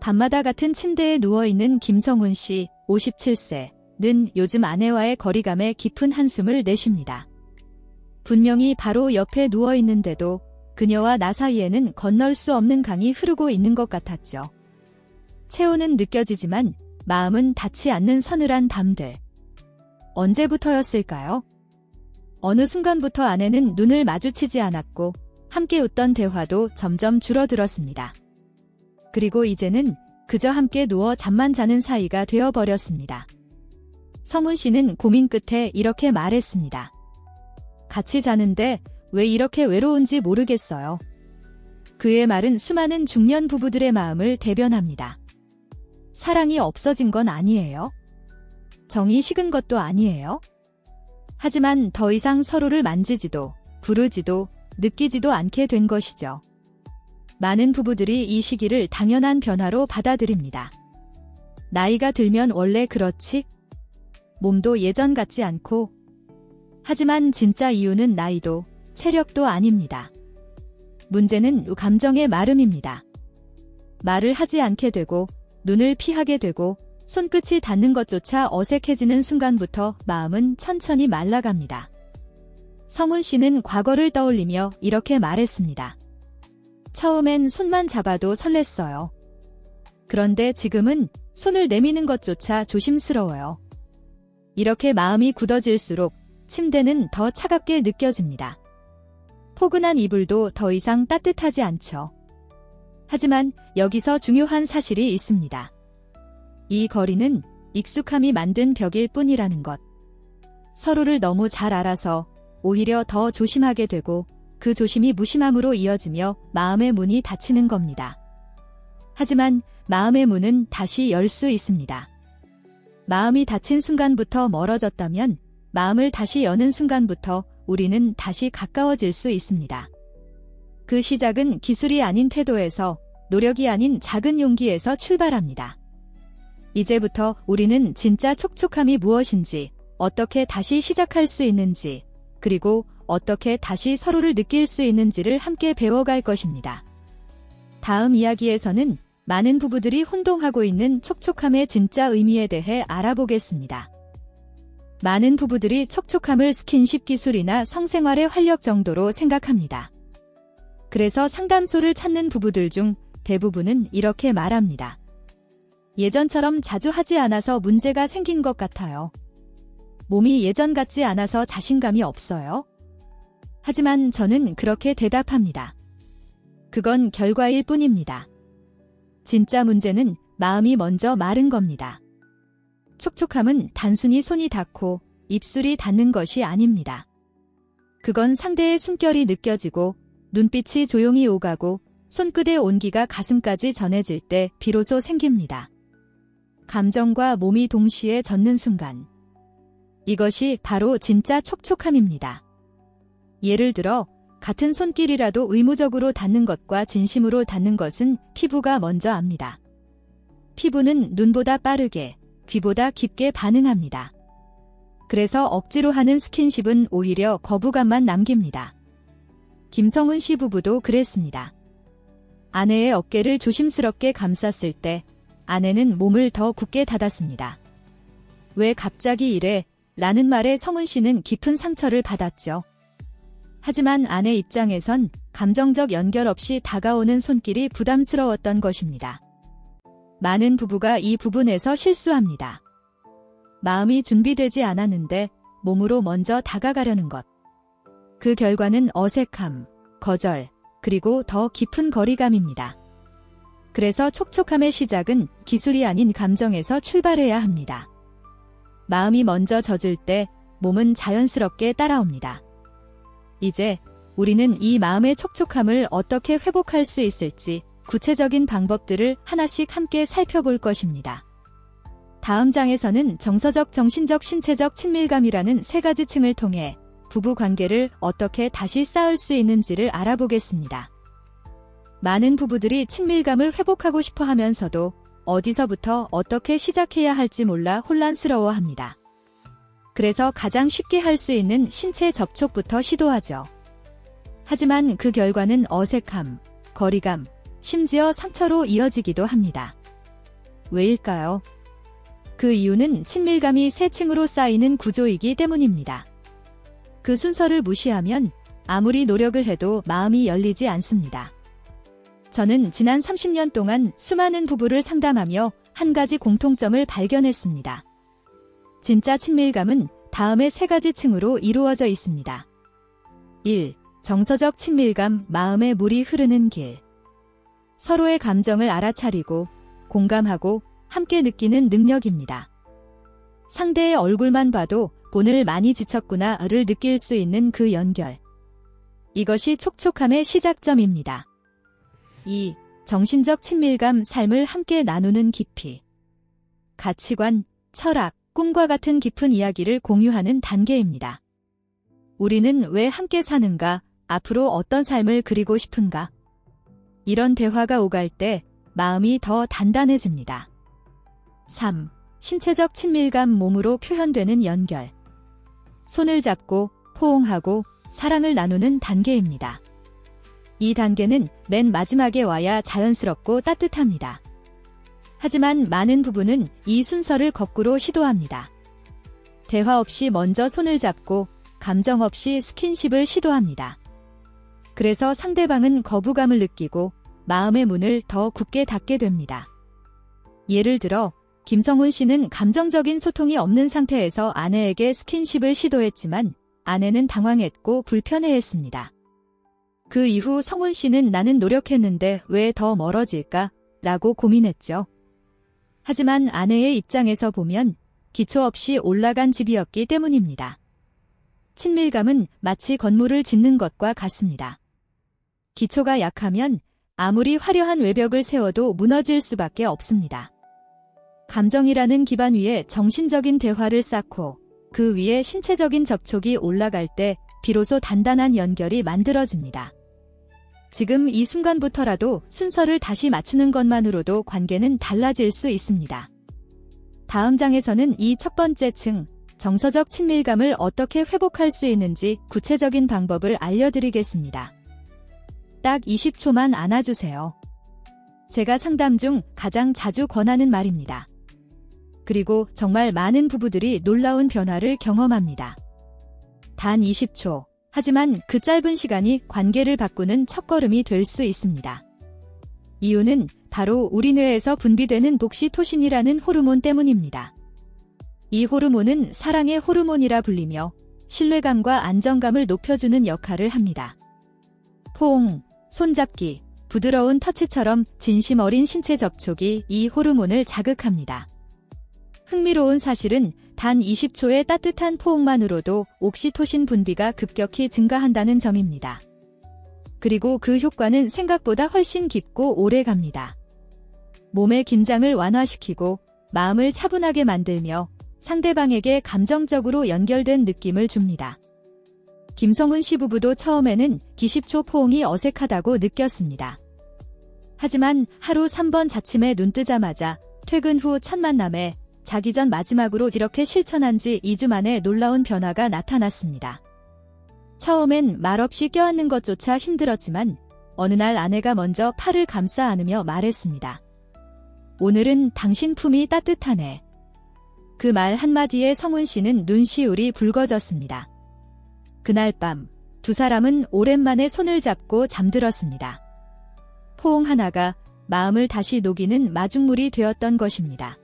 밤마다 같은 침대에 누워있는 김성훈 씨, 57세는 요즘 아내와의 거리감에 깊은 한숨을 내쉽니다. 분명히 바로 옆에 누워있는데도 그녀와 나 사이에는 건널 수 없는 강이 흐르고 있는 것 같았죠. 체온은 느껴지지만 마음은 닿지 않는 서늘한 밤들. 언제부터였을까요? 어느 순간부터 아내는 눈을 마주치지 않았고 함께 웃던 대화도 점점 줄어들었습니다. 그리고 이제는 그저 함께 누워 잠만 자는 사이가 되어버렸습니다. 성훈 씨는 고민 끝에 이렇게 말했습니다. 같이 자는데 왜 이렇게 외로운지 모르겠어요. 그의 말은 수많은 중년 부부들의 마음을 대변합니다. 사랑이 없어진 건 아니에요. 정이 식은 것도 아니에요. 하지만 더 이상 서로를 만지지도, 부르지도, 느끼지도 않게 된 것이죠. 많은 부부들이 이 시기를 당연한 변화로 받아들입니다. 나이가 들면 원래 그렇지? 몸도 예전 같지 않고. 하지만 진짜 이유는 나이도, 체력도 아닙니다. 문제는 감정의 마름입니다. 말을 하지 않게 되고, 눈을 피하게 되고, 손끝이 닿는 것조차 어색해지는 순간부터 마음은 천천히 말라갑니다. 성훈 씨는 과거를 떠올리며 이렇게 말했습니다. 처음엔 손만 잡아도 설렜어요. 그런데 지금은 손을 내미는 것조차 조심스러워요. 이렇게 마음이 굳어질수록 침대는 더 차갑게 느껴집니다. 포근한 이불도 더 이상 따뜻하지 않죠. 하지만 여기서 중요한 사실이 있습니다. 이 거리는 익숙함이 만든 벽일 뿐이라는 것. 서로를 너무 잘 알아서 오히려 더 조심하게 되고 그 조심이 무심함으로 이어지며 마음의 문이 닫히는 겁니다. 하지만 마음의 문은 다시 열 수 있습니다. 마음이 닫힌 순간부터 멀어졌다면 마음을 다시 여는 순간부터 우리는 다시 가까워질 수 있습니다. 그 시작은 기술이 아닌 태도에서, 노력이 아닌 작은 용기에서 출발합니다. 이제부터 우리는 진짜 촉촉함이 무엇인지, 어떻게 다시 시작할 수 있는지, 그리고 어떻게 다시 서로를 느낄 수 있는지를 함께 배워갈 것입니다. 다음 이야기에서는 많은 부부들이 혼동하고 있는 촉촉함의 진짜 의미에 대해 알아보겠습니다. 많은 부부들이 촉촉함을 스킨십 기술이나 성생활의 활력 정도로 생각합니다. 그래서 상담소를 찾는 부부들 중 대부분은 이렇게 말합니다. 예전처럼 자주 하지 않아서 문제가 생긴 것 같아요. 몸이 예전 같지 않아서 자신감이 없어요. 하지만 저는 그렇게 대답합니다. 그건 결과일 뿐입니다. 진짜 문제는 마음이 먼저 마른 겁니다. 촉촉함은 단순히 손이 닿고 입술이 닿는 것이 아닙니다. 그건 상대의 숨결이 느껴지고 눈빛이 조용히 오가고 손끝의 온기가 가슴까지 전해질 때 비로소 생깁니다. 감정과 몸이 동시에 젖는 순간. 이것이 바로 진짜 촉촉함입니다. 예를 들어 같은 손길이라도 의무적으로 닿는 것과 진심으로 닿는 것은 피부가 먼저 압니다. 피부는 눈보다 빠르게, 귀보다 깊게 반응합니다. 그래서 억지로 하는 스킨십은 오히려 거부감만 남깁니다. 김성훈 씨 부부도 그랬습니다. 아내의 어깨를 조심스럽게 감쌌을 때 아내는 몸을 더 굳게 닫았습니다. 왜 갑자기 이래? 라는 말에 성훈 씨는 깊은 상처를 받았죠. 하지만 아내 입장에선 감정적 연결 없이 다가오는 손길이 부담스러웠던 것입니다. 많은 부부가 이 부분에서 실수합니다. 마음이 준비되지 않았는데 몸으로 먼저 다가가려는 것. 그 결과는 어색함, 거절, 그리고 더 깊은 거리감입니다. 그래서 촉촉함의 시작은 기술이 아닌 감정에서 출발해야 합니다. 마음이 먼저 젖을 때 몸은 자연스럽게 따라옵니다. 이제 우리는 이 마음의 촉촉함을 어떻게 회복할 수 있을지 구체적인 방법들을 하나씩 함께 살펴볼 것입니다. 다음 장에서는 정서적, 정신적, 신체적 친밀감이라는 세 가지 층을 통해 부부 관계를 어떻게 다시 쌓을 수 있는지를 알아보겠습니다. 많은 부부들이 친밀감을 회복하고 싶어 하면서도 어디서부터 어떻게 시작해야 할지 몰라 혼란스러워합니다. 그래서 가장 쉽게 할 수 있는 신체 접촉부터 시도하죠. 하지만 그 결과는 어색함, 거리감, 심지어 상처로 이어지기도 합니다. 왜일까요? 그 이유는 친밀감이 세 층으로 쌓이는 구조이기 때문입니다. 그 순서를 무시하면 아무리 노력을 해도 마음이 열리지 않습니다. 저는 지난 30년 동안 수많은 부부를 상담하며 한 가지 공통점을 발견했습니다. 진짜 친밀감은 다음의 세 가지 층으로 이루어져 있습니다. 1. 정서적 친밀감, 마음의 물이 흐르는 길. 서로의 감정을 알아차리고 공감하고 함께 느끼는 능력입니다. 상대의 얼굴만 봐도 오늘 많이 지쳤구나를 느낄 수 있는 그 연결. 이것이 촉촉함의 시작점입니다. 2. 정신적 친밀감, 삶을 함께 나누는 깊이. 가치관, 철학, 꿈과 같은 깊은 이야기를 공유하는 단계입니다. 우리는 왜 함께 사는가? 앞으로 어떤 삶을 그리고 싶은가? 이런 대화가 오갈 때 마음이 더 단단해집니다. 3. 신체적 친밀감, 몸으로 표현되는 연결. 손을 잡고 포옹하고 사랑을 나누는 단계입니다. 이 단계는 맨 마지막에 와야 자연스럽고 따뜻합니다. 하지만 많은 부부는 이 순서를 거꾸로 시도합니다. 대화 없이 먼저 손을 잡고 감정 없이 스킨십을 시도합니다. 그래서 상대방은 거부감을 느끼고 마음의 문을 더 굳게 닫게 됩니다. 예를 들어 김성훈 씨는 감정적인 소통이 없는 상태에서 아내에게 스킨십을 시도했지만 아내는 당황했고 불편해했습니다. 그 이후 성훈 씨는 나는 노력했는데 왜 더 멀어질까? 라고 고민했죠. 하지만 아내의 입장에서 보면 기초 없이 올라간 집이었기 때문입니다. 친밀감은 마치 건물을 짓는 것과 같습니다. 기초가 약하면 아무리 화려한 외벽을 세워도 무너질 수밖에 없습니다. 감정이라는 기반 위에 정신적인 대화를 쌓고 그 위에 신체적인 접촉이 올라갈 때 비로소 단단한 연결이 만들어집니다. 지금 이 순간부터라도 순서를 다시 맞추는 것만으로도 관계는 달라질 수 있습니다. 다음 장에서는 이 첫 번째 층, 정서적 친밀감을 어떻게 회복할 수 있는지 구체적인 방법을 알려드리겠습니다. 딱 20초만 안아주세요. 제가 상담 중 가장 자주 권하는 말입니다. 그리고 정말 많은 부부들이 놀라운 변화를 경험합니다. 단 20초. 하지만 그 짧은 시간이 관계를 바꾸는 첫걸음이 될 수 있습니다. 이유는 바로 우리 뇌에서 분비되는 옥시토신이라는 호르몬 때문입니다. 이 호르몬은 사랑의 호르몬이라 불리며 신뢰감과 안정감을 높여주는 역할을 합니다. 포옹, 손잡기, 부드러운 터치처럼 진심 어린 신체 접촉이 이 호르몬을 자극합니다. 흥미로운 사실은 단 20초의 따뜻한 포옹만으로도 옥시토신 분비가 급격히 증가한다는 점입니다. 그리고 그 효과는 생각보다 훨씬 깊고 오래 갑니다. 몸의 긴장을 완화시키고 마음을 차분하게 만들며 상대방에게 감정적으로 연결된 느낌을 줍니다. 김성훈 씨 부부도 처음에는 20초 포옹이 어색하다고 느꼈습니다. 하지만 하루 3번 자침에 눈 뜨자마자 퇴근 후 첫 만남에 자기 전 마지막으로 이렇게 실천한 지 2주 만에 놀라운 변화가 나타났습니다. 처음엔 말없이 껴안는 것조차 힘들었지만 어느 날 아내가 먼저 팔을 감싸 안으며 말했습니다. 오늘은 당신 품이 따뜻하네. 그 말 한마디에 성훈 씨는 눈시울이 붉어졌습니다. 그날 밤 두 사람은 오랜만에 손을 잡고 잠들었습니다. 포옹 하나가 마음을 다시 녹이는 마중물이 되었던 것입니다.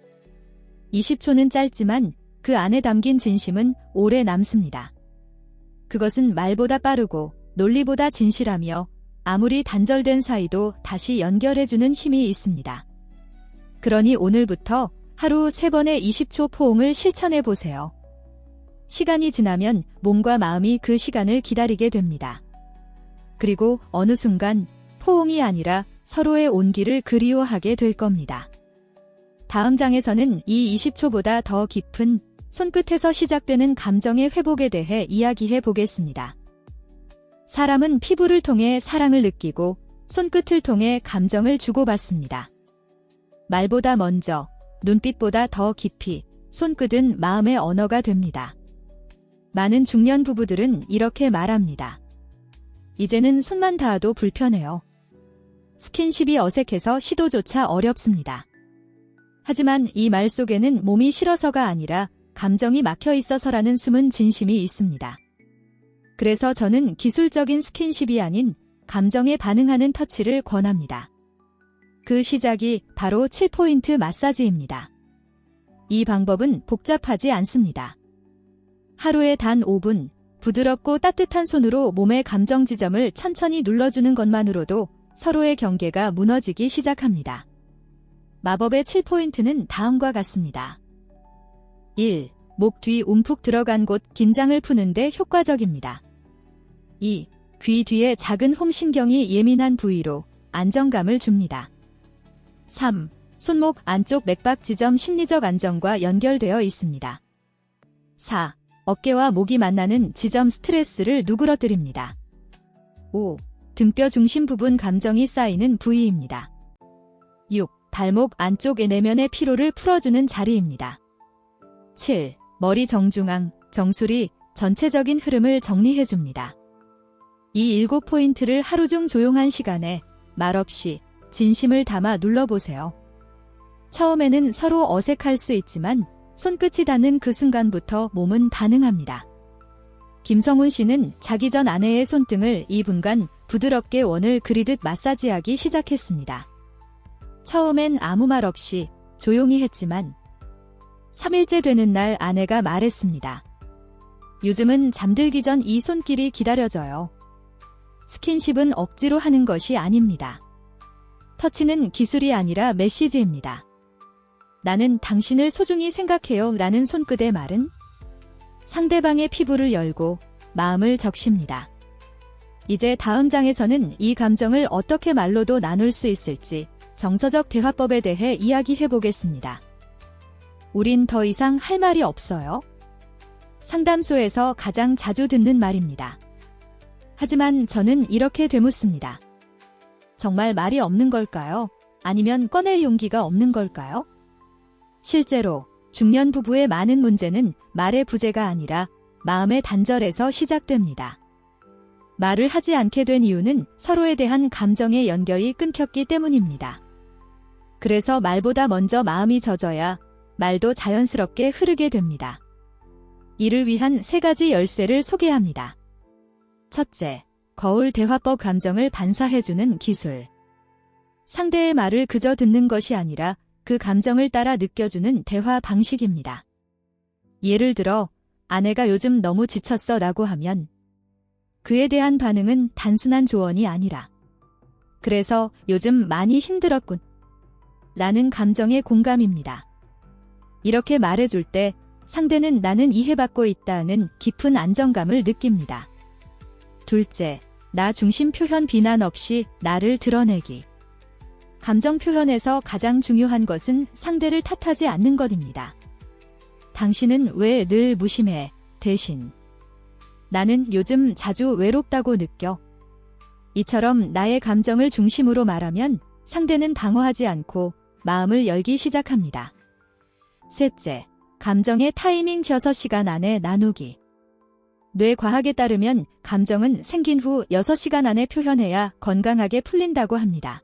20초는 짧지만 그 안에 담긴 진심은 오래 남습니다. 그것은 말보다 빠르고 논리보다 진실하며 아무리 단절된 사이도 다시 연결해주는 힘이 있습니다. 그러니 오늘부터 하루 3번의 20초 포옹을 실천해보세요. 시간이 지나면 몸과 마음이 그 시간을 기다리게 됩니다. 그리고 어느 순간 포옹이 아니라 서로의 온기를 그리워하게 될 겁니다. 다음 장에서는 이 20초보다 더 깊은 손끝에서 시작되는 감정의 회복에 대해 이야기해 보겠습니다. 사람은 피부를 통해 사랑을 느끼고 손끝을 통해 감정을 주고받습니다. 말보다 먼저, 눈빛보다 더 깊이, 손끝은 마음의 언어가 됩니다. 많은 중년 부부들은 이렇게 말합니다. 이제는 손만 닿아도 불편해요. 스킨십이 어색해서 시도조차 어렵습니다. 하지만 이 말 속에는 몸이 싫어서가 아니라 감정이 막혀 있어서라는 숨은 진심이 있습니다. 그래서 저는 기술적인 스킨십이 아닌 감정에 반응하는 터치를 권합니다. 그 시작이 바로 7포인트 마사지입니다. 이 방법은 복잡하지 않습니다. 하루에 단 5분, 부드럽고 따뜻한 손으로 몸의 감정 지점을 천천히 눌러주는 것만으로도 서로의 경계가 무너지기 시작합니다. 마법의 7포인트는 다음과 같습니다. 1. 목 뒤 움푹 들어간 곳 긴장을 푸는데 효과적입니다. 2. 귀 뒤에 작은 홈신경이 예민한 부위로 안정감을 줍니다. 3. 손목 안쪽 맥박 지점 심리적 안정과 연결되어 있습니다. 4. 어깨와 목이 만나는 지점 스트레스를 누그러뜨립니다. 5. 등뼈 중심 부분 감정이 쌓이는 부위입니다. 6. 발목 안쪽의 내면의 피로를 풀어주는 자리입니다. 7. 머리 정중앙, 정수리, 전체적인 흐름을 정리해줍니다. 이 7포인트를 하루 중 조용한 시간에 말없이 진심을 담아 눌러보세요. 처음에는 서로 어색할 수 있지만 손끝이 닿는 그 순간부터 몸은 반응합니다. 김성훈 씨는 자기 전 아내의 손등을 2분간 부드럽게 원을 그리듯 마사지하기 시작했습니다. 처음엔 아무 말 없이 조용히 했지만 3일째 되는 날 아내가 말했습니다. 요즘은 잠들기 전 이 손길이 기다려져요. 스킨십은 억지로 하는 것이 아닙니다. 터치는 기술이 아니라 메시지입니다. 나는 당신을 소중히 생각해요 라는 손끝의 말은 상대방의 피부를 열고 마음을 적십니다. 이제 다음 장에서는 이 감정을 어떻게 말로도 나눌 수 있을지 정서적 대화법에 대해 이야기해 보겠습니다. 우린 더 이상 할 말이 없어요. 상담소에서 가장 자주 듣는 말입니다. 하지만 저는 이렇게 되묻습니다. 정말 말이 없는 걸까요? 아니면 꺼낼 용기가 없는 걸까요? 실제로 중년 부부의 많은 문제는 말의 부재가 아니라 마음의 단절에서 시작됩니다. 말을 하지 않게 된 이유는 서로에 대한 감정의 연결이 끊겼기 때문입니다. 그래서 말보다 먼저 마음이 젖어야 말도 자연스럽게 흐르게 됩니다. 이를 위한 3가지 열쇠를 소개합니다. 첫째, 거울 대화법 감정을 반사해주는 기술. 상대의 말을 그저 듣는 것이 아니라 그 감정을 따라 느껴주는 대화 방식입니다. 예를 들어, 아내가 요즘 너무 지쳤어 라고 하면 그에 대한 반응은 단순한 조언이 아니라 그래서 요즘 많이 힘들었군 라는 감정의 공감입니다. 이렇게 말해줄 때 상대는 나는 이해받고 있다는 깊은 안정감을 느낍니다. 둘째, 나 중심 표현 비난 없이 나를 드러내기. 감정 표현에서 가장 중요한 것은 상대를 탓하지 않는 것입니다. 당신은 왜 늘 무심해? 대신 나는 요즘 자주 외롭다고 느껴. 이처럼 나의 감정을 중심으로 말하면 상대는 방어하지 않고 마음을 열기 시작합니다. 셋째, 감정의 타이밍 6시간 안에 나누기. 뇌 과학에 따르면 감정은 생긴 후 6시간 안에 표현해야 건강하게 풀린다고 합니다.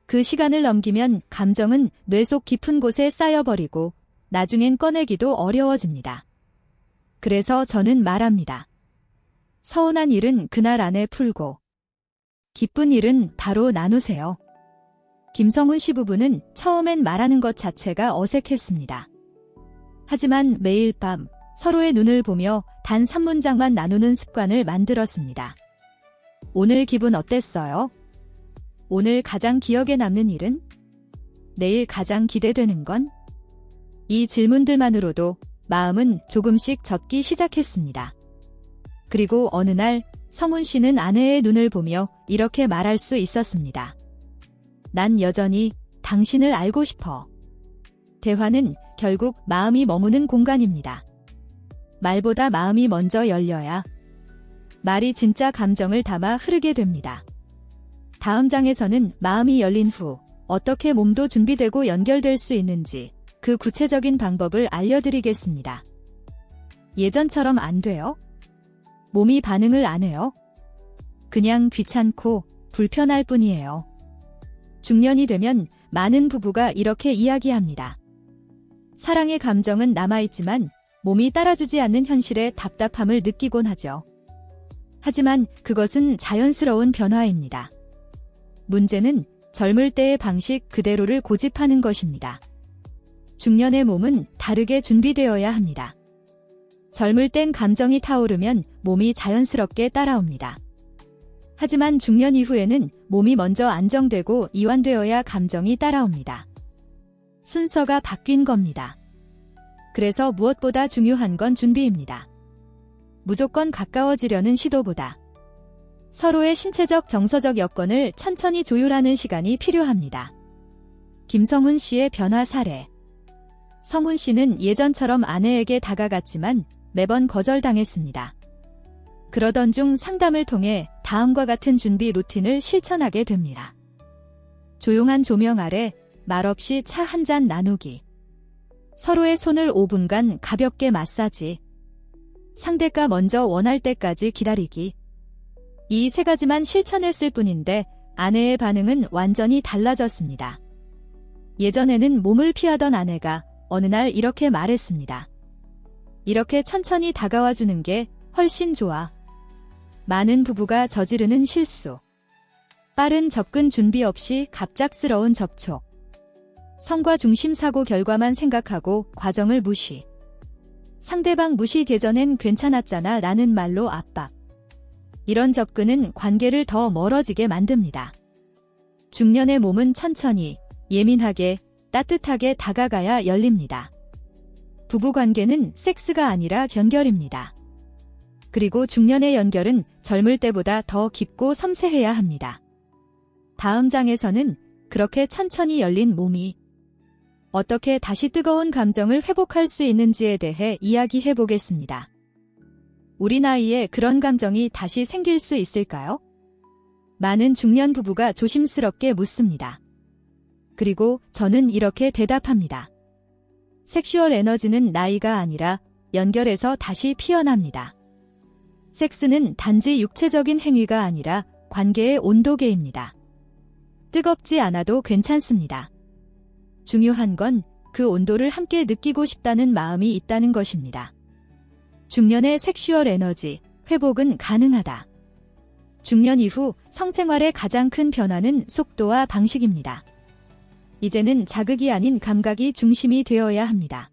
그 시간을 넘기면 감정은 뇌 속 깊은 곳에 쌓여버리고 나중엔 꺼내기도 어려워집니다. 그래서 저는 말합니다. 서운한 일은 그날 안에 풀고 기쁜 일은 바로 나누세요. 김성훈 씨 부부는 처음엔 말하는 것 자체가 어색했습니다. 하지만 매일 밤 서로의 눈을 보며 단 3문장만 나누는 습관을 만들었습니다. 오늘 기분 어땠어요? 오늘 가장 기억에 남는 일은? 내일 가장 기대되는 건? 이 질문들만으로도 마음은 조금씩 젖기 시작했습니다. 그리고 어느 날 성훈 씨는 아내의 눈을 보며 이렇게 말할 수 있었습니다. 난 여전히 당신을 알고 싶어. 대화는 결국 마음이 머무는 공간입니다. 말보다 마음이 먼저 열려야 말이 진짜 감정을 담아 흐르게 됩니다. 다음 장에서는 마음이 열린 후 어떻게 몸도 준비되고 연결될 수 있는지 그 구체적인 방법을 알려드리겠습니다. 예전처럼 안 돼요? 몸이 반응을 안 해요? 그냥 귀찮고 불편할 뿐이에요. 중년이 되면 많은 부부가 이렇게 이야기합니다. 사랑의 감정은 남아있지만 몸이 따라주지 않는 현실에 답답함을 느끼곤 하죠. 하지만 그것은 자연스러운 변화입니다. 문제는 젊을 때의 방식 그대로를 고집하는 것입니다. 중년의 몸은 다르게 준비되어야 합니다. 젊을 땐 감정이 타오르면 몸이 자연스럽게 따라옵니다. 하지만 중년 이후에는 몸이 먼저 안정되고 이완되어야 감정이 따라옵니다. 순서가 바뀐 겁니다. 그래서 무엇보다 중요한 건 준비입니다. 무조건 가까워지려는 시도보다 서로의 신체적 정서적 여건을 천천히 조율하는 시간이 필요합니다. 김성훈 씨의 변화 사례. 성훈 씨는 예전처럼 아내에게 다가갔지만 매번 거절당했습니다. 그러던 중 상담을 통해 다음과 같은 준비 루틴을 실천하게 됩니다. 조용한 조명 아래 말없이 차 한 잔 나누기. 서로의 손을 5분간 가볍게 마사지. 상대가 먼저 원할 때까지 기다리기. 이 세 가지만 실천했을 뿐인데 아내의 반응은 완전히 달라졌습니다. 예전에는 몸을 피하던 아내가 어느 날 이렇게 말했습니다. 이렇게 천천히 다가와 주는 게 훨씬 좋아. 많은 부부가 저지르는 실수. 빠른 접근 준비 없이 갑작스러운 접촉. 성과 중심 사고 결과만 생각하고 과정을 무시. 상대방 무시 대전엔 괜찮았잖아 라는 말로 압박. 이런 접근은 관계를 더 멀어지게 만듭니다. 중년의 몸은 천천히, 예민하게, 따뜻하게 다가가야 열립니다. 부부관계는 섹스가 아니라 연결입니다. 그리고 중년의 연결은 젊을 때보다 더 깊고 섬세해야 합니다. 다음 장에서는 그렇게 천천히 열린 몸이 어떻게 다시 뜨거운 감정을 회복할 수 있는지에 대해 이야기해 보겠습니다. 우리 나이에 그런 감정이 다시 생길 수 있을까요? 많은 중년 부부가 조심스럽게 묻습니다. 그리고 저는 이렇게 대답합니다. 섹슈얼 에너지는 나이가 아니라 연결에서 다시 피어납니다. 섹스는 단지 육체적인 행위가 아니라 관계의 온도계입니다. 뜨겁지 않아도 괜찮습니다. 중요한 건 그 온도를 함께 느끼고 싶다는 마음이 있다는 것입니다. 중년의 섹슈얼 에너지, 회복은 가능하다. 중년 이후 성생활의 가장 큰 변화는 속도와 방식입니다. 이제는 자극이 아닌 감각이 중심이 되어야 합니다.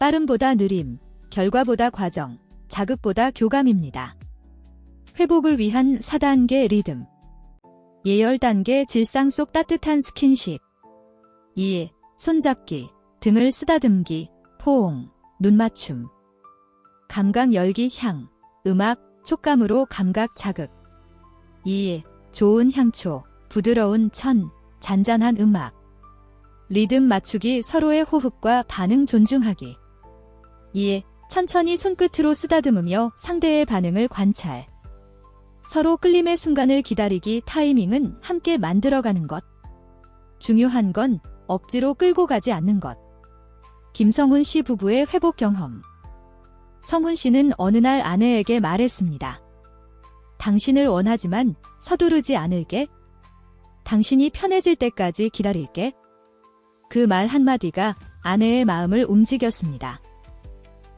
빠름보다 느림, 결과보다 과정, 자극보다 교감입니다. 회복을 위한 4단계 리듬. 예열 단계 질상 속 따뜻한 스킨십. 2. 손잡기, 등을 쓰다듬기, 포옹, 눈맞춤. 감각 열기 향, 음악, 촉감으로 감각 자극. 2. 좋은 향초, 부드러운 천, 잔잔한 음악. 리듬 맞추기 서로의 호흡과 반응 존중하기. 2. 천천히 손끝으로 쓰다듬으며 상대의 반응을 관찰. 서로 끌림의 순간을 기다리기 타이밍은 함께 만들어가는 것. 중요한 건 억지로 끌고 가지 않는 것. 김성훈 씨 부부의 회복 경험. 성훈 씨는 어느 날 아내에게 말했습니다. 당신을 원하지만 서두르지 않을게. 당신이 편해질 때까지 기다릴게. 그 말 한마디가 아내의 마음을 움직였습니다.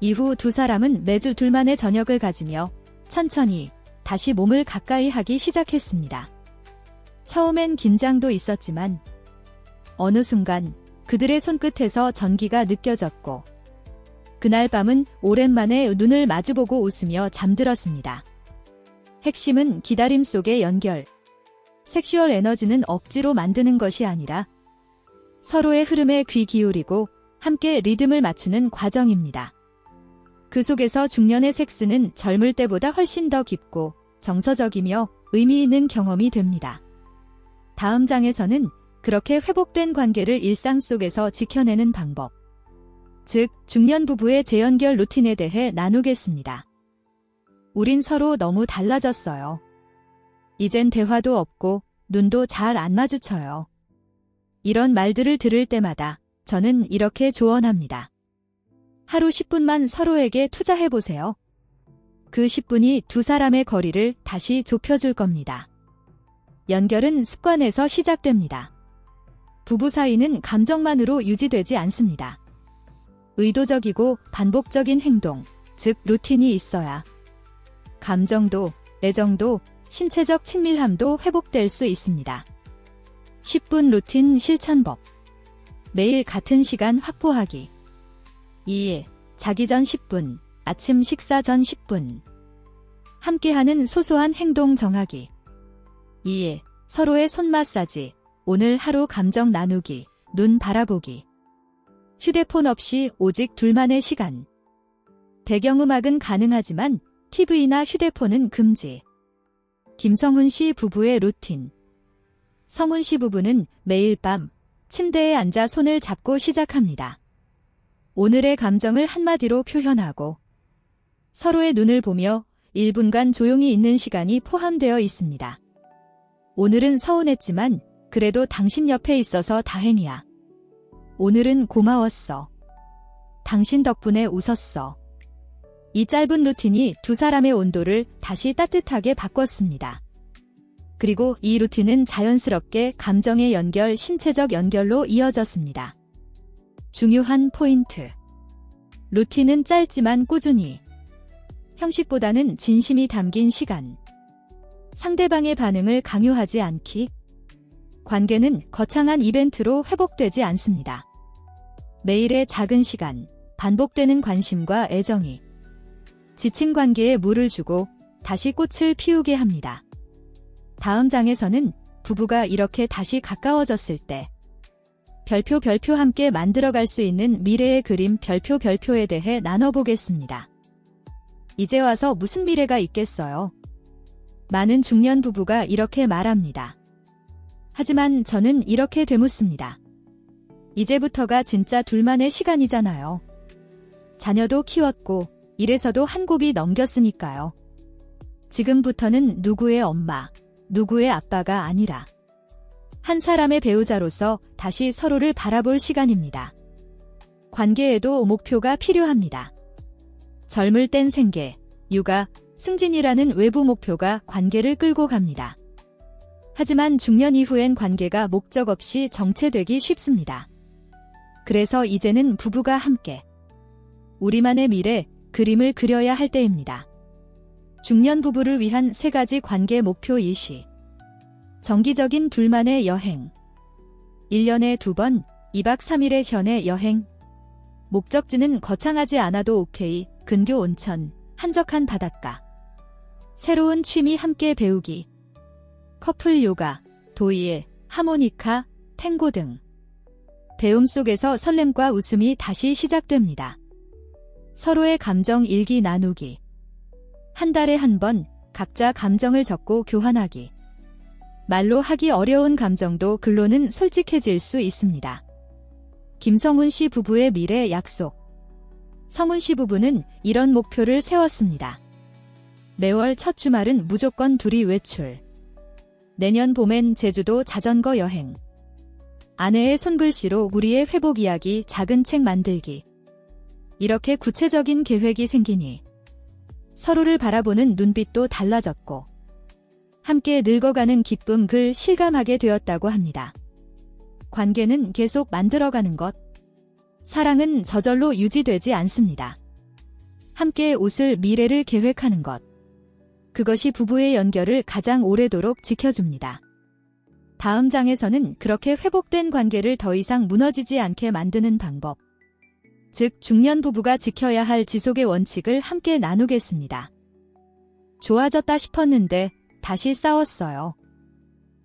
이후 두 사람은 매주 둘만의 저녁을 가지며 천천히 다시 몸을 가까이 하기 시작했습니다. 처음엔 긴장도 있었지만 어느 순간 그들의 손끝에서 전기가 느껴졌고 그날 밤은 오랜만에 눈을 마주보고 웃으며 잠들었습니다. 핵심은 기다림 속의 연결. 섹슈얼 에너지는 억지로 만드는 것이 아니라 서로의 흐름에 귀 기울이고 함께 리듬을 맞추는 과정입니다. 그 속에서 중년의 섹스는 젊을 때보다 훨씬 더 깊고 정서적이며 의미 있는 경험이 됩니다. 다음 장에서는 그렇게 회복된 관계를 일상 속에서 지켜내는 방법, 즉 중년 부부의 재연결 루틴에 대해 나누겠습니다. 우린 서로 너무 달라졌어요. 이젠 대화도 없고 눈도 잘 안 마주쳐요. 이런 말들을 들을 때마다 저는 이렇게 조언합니다. 하루 10분만 서로에게 투자해보세요. 그 10분이 두 사람의 거리를 다시 좁혀줄 겁니다. 연결은 습관에서 시작됩니다. 부부 사이는 감정만으로 유지되지 않습니다. 의도적이고 반복적인 행동, 즉 루틴이 있어야 감정도, 애정도, 신체적 친밀함도 회복될 수 있습니다. 10분 루틴 실천법. 매일 같은 시간 확보하기. 2. 자기 전 10분, 아침 식사 전 10분. 함께하는 소소한 행동 정하기. 2. 서로의 손 마사지, 오늘 하루 감정 나누기, 눈 바라보기. 휴대폰 없이 오직 둘만의 시간. 배경음악은 가능하지만 TV나 휴대폰은 금지. 김성훈 씨 부부의 루틴. 성훈 씨 부부는 매일 밤 침대에 앉아 손을 잡고 시작합니다. 오늘의 감정을 한마디로 표현하고 서로의 눈을 보며 1분간 조용히 있는 시간이 포함되어 있습니다. 오늘은 서운했지만 그래도 당신 옆에 있어서 다행이야. 오늘은 고마웠어. 당신 덕분에 웃었어. 이 짧은 루틴이 두 사람의 온도를 다시 따뜻하게 바꿨습니다. 그리고 이 루틴은 자연스럽게 감정의 연결, 신체적 연결로 이어졌습니다. 중요한 포인트. 루틴은 짧지만 꾸준히. 형식보다는 진심이 담긴 시간. 상대방의 반응을 강요하지 않기. 관계는 거창한 이벤트로 회복되지 않습니다. 매일의 작은 시간, 반복되는 관심과 애정이 지친 관계에 물을 주고 다시 꽃을 피우게 합니다. 다음 장에서는 부부가 이렇게 다시 가까워졌을 때 별표 함께 만들어갈 수 있는 미래의 그림 별표에 대해 나눠보겠습니다. 이제 와서 무슨 미래가 있겠어요? 많은 중년 부부가 이렇게 말합니다. 하지만 저는 이렇게 되묻습니다. 이제부터가 진짜 둘만의 시간이잖아요. 자녀도 키웠고 일에서도 한 고비 넘겼으니까요. 지금부터는 누구의 엄마, 누구의 아빠가 아니라 한 사람의 배우자로서 다시 서로를 바라볼 시간입니다. 관계에도 목표가 필요합니다. 젊을 땐 생계, 육아, 승진이라는 외부 목표가 관계를 끌고 갑니다. 하지만 중년 이후엔 관계가 목적 없이 정체되기 쉽습니다. 그래서 이제는 부부가 함께 우리만의 미래, 그림을 그려야 할 때입니다. 중년 부부를 위한 3가지 관계 목표 예시. 정기적인 둘만의 여행. 1년에 2번, 2박 3일의 현해 여행. 목적지는 거창하지 않아도 오케이. 근교 온천, 한적한 바닷가. 새로운 취미 함께 배우기. 커플 요가, 도예, 하모니카, 탱고 등. 배움 속에서 설렘과 웃음이 다시 시작됩니다. 서로의 감정 일기 나누기. 한 달에 한 번 각자 감정을 적고 교환하기. 말로 하기 어려운 감정도 글로는 솔직해질 수 있습니다. 김성훈 씨 부부의 미래 약속. 성훈 씨 부부는 이런 목표를 세웠습니다. 매월 첫 주말은 무조건 둘이 외출. 내년 봄엔 제주도 자전거 여행. 아내의 손글씨로 우리의 회복 이야기 작은 책 만들기. 이렇게 구체적인 계획이 생기니 서로를 바라보는 눈빛도 달라졌고 함께 늙어가는 기쁨 글 실감하게 되었다고 합니다. 관계는 계속 만들어가는 것. 사랑은 저절로 유지되지 않습니다. 함께 웃을 미래를 계획하는 것. 그것이 부부의 연결을 가장 오래도록 지켜줍니다. 다음 장에서는 그렇게 회복된 관계를 더 이상 무너지지 않게 만드는 방법. 즉, 중년 부부가 지켜야 할 지속의 원칙을 함께 나누겠습니다. 좋아졌다 싶었는데 다시 싸웠어요.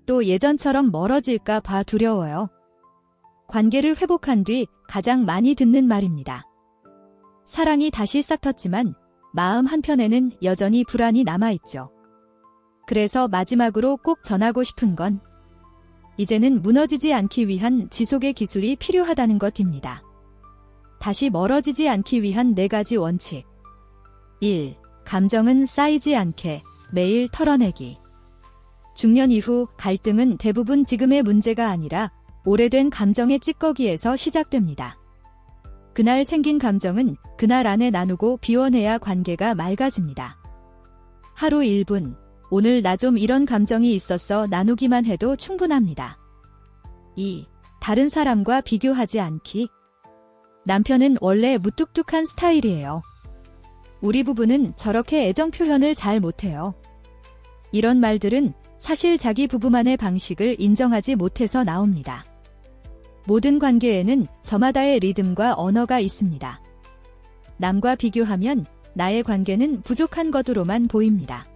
또 예전처럼 멀어질까 봐 두려워요. 관계를 회복한 뒤 가장 많이 듣는 말입니다. 사랑이 다시 싹텄지만 마음 한편에는 여전히 불안이 남아있죠. 그래서 마지막으로 꼭 전하고 싶은 건 이제는 무너지지 않기 위한 지속의 기술이 필요하다는 것입니다. 다시 멀어지지 않기 위한 4가지 원칙. 1. 감정은 쌓이지 않게 매일 털어내기. 중년 이후 갈등은 대부분 지금의 문제가 아니라 오래된 감정의 찌꺼기에서 시작됩니다. 그날 생긴 감정은 그날 안에 나누고 비워내야 관계가 맑아집니다. 하루 1분, 오늘 나 좀 이런 감정이 있었어 나누기만 해도 충분합니다. 2. 다른 사람과 비교하지 않기. 남편은 원래 무뚝뚝한 스타일이에요. 우리 부부는 저렇게 애정 표현을 잘 못해요. 이런 말들은 사실 자기 부부만의 방식을 인정하지 못해서 나옵니다. 모든 관계에는 저마다의 리듬과 언어가 있습니다. 남과 비교하면 나의 관계는 부족한 것으로만 보입니다.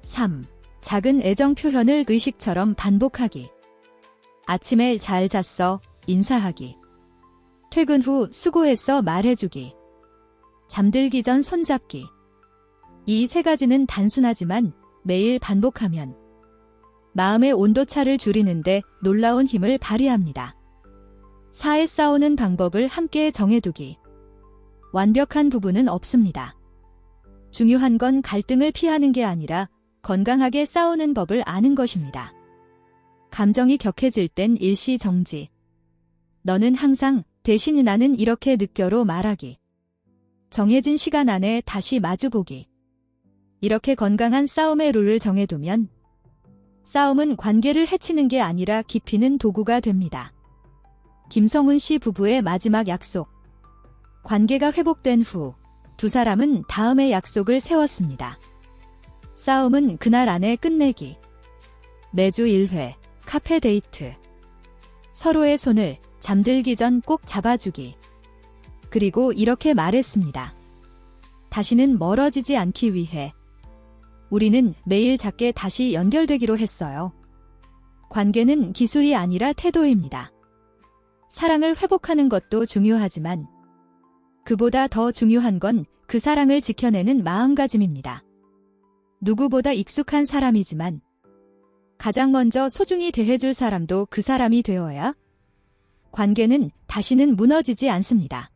3. 작은 애정 표현을 의식처럼 반복하기. 아침에 잘 잤어, 인사하기. 퇴근 후 수고했어 말해주기. 잠들기 전 손잡기. 이 세 가지는 단순하지만 매일 반복하면 마음의 온도차를 줄이는데 놀라운 힘을 발휘합니다. 4에 싸우는 방법을 함께 정해두기. 완벽한 부부는 없습니다. 중요한 건 갈등을 피하는 게 아니라 건강하게 싸우는 법을 아는 것입니다. 감정이 격해질 땐 일시 정지. 너는 항상 대신 나는 이렇게 느껴로 말하기. 정해진 시간 안에 다시 마주보기. 이렇게 건강한 싸움의 룰을 정해두면 싸움은 관계를 해치는 게 아니라 깊이는 도구가 됩니다. 김성훈 씨 부부의 마지막 약속. 관계가 회복된 후 두 사람은 다음의 약속을 세웠습니다. 싸움은 그날 안에 끝내기. 매주 1회 카페 데이트. 서로의 손을 잠들기 전 꼭 잡아주기. 그리고 이렇게 말했습니다. 다시는 멀어지지 않기 위해 우리는 매일 작게 다시 연결되기로 했어요. 관계는 기술이 아니라 태도입니다. 사랑을 회복하는 것도 중요하지만 그보다 더 중요한 건 그 사랑을 지켜내는 마음가짐입니다. 누구보다 익숙한 사람이지만 가장 먼저 소중히 대해줄 사람도 그 사람이 되어야 관계는 다시는 무너지지 않습니다.